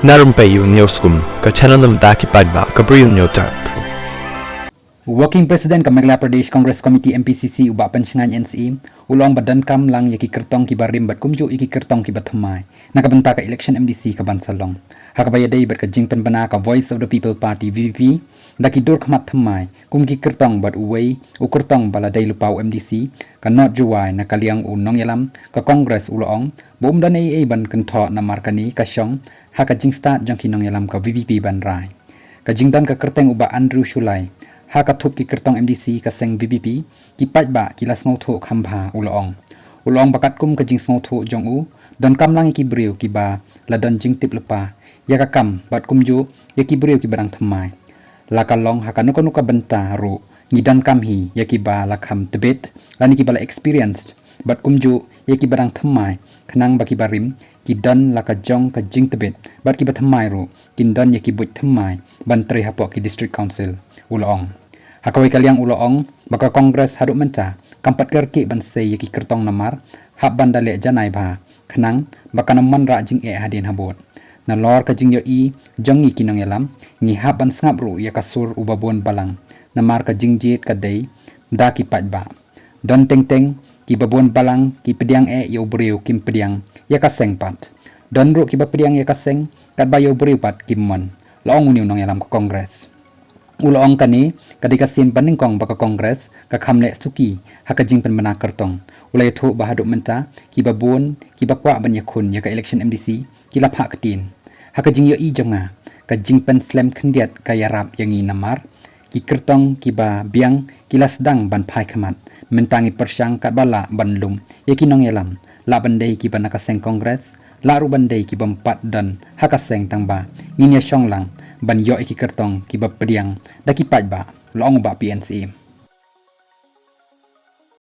Na Rympei U nabynta paidbah Bri U Hynñiewtrep. Working President Khasi Pradesh Congress Committee MPCC Bah PN Syiem ulong badan kam lang yaki kyrteng ki barim bat kumju yaki kyrteng ki bathamai nabynta ka election MDC ka bansalong hakabaya dei bat ka jingpen bana ka Voice of the People Party VPP daki dur khmat thamai kum ki kyrteng bat uwei u kyrteng bala dei lupau MDC ka not juwai na kaliang unong yalam ka Congress ulong bom dan ai ban kentho na markani ka shong haka jing start jang kinong yalam ka VPP ban rai ka jingdan ka kyrteng uba Andrew Shulai haka thup ki kyrteng MDC ka seng VPP ki paidbah ki las mau thu khambha ulong bakat kum ka jing mau thu jong u don kam lang ki Bri U ki ba la don jing tip lepa ya ka kam bat kum ju ya ki Bri U ki barang thamai la ka long haka nuka benta ru ngidan kam hi ya ki ba la kham debate lani ki bala experienced bat kum ju ya ki barang thamai khnang ba ki barim ki don la ka jong ka jing tebet bat ki bathamai ru kin don ya ki buit thamai ban tre hapok ki district council ulong hakawai kaliang ulong baka Congress haduk menta kampat kerki ban sei yaki kyrteng namar hab bandale janai ba khnang baka naman ra jing hadin habot na lor ka jing yo I jongi kinong yalam ngi hab ban sngap ru ya kasur ubabon balang namar ka jing jit ka dei da ki paidbah don teng ki babon balang ki pediang yo Bri U kim pediang ya ka seng pat don ru ki ba pediang ya ka seng kat ba yo Bri U pat kim mon laong uniu nong yalam ka Congress ulong kani kadika sin paningkong baka Congress ka khamle suki haka jing pen mana kyrteng ulai thu bahaduk menta ki babon ki bakwa ban iakhun ya ka election MDC ki lapha katin haka jing yo I jonga ka jing pen slam khndiat ka yarap yangi namar ki kyrteng ki ba biang ki lasdang ban phai khamat mentangi persyang kat bala ban lum ya ki nong yalam la bandai ki ban ka seng Congress la ru bandai ki bampat dan haka seng tangba nginya shonglang ban yo iki kyrteng ki ba pediang daki paidbah long Bah PN Syiem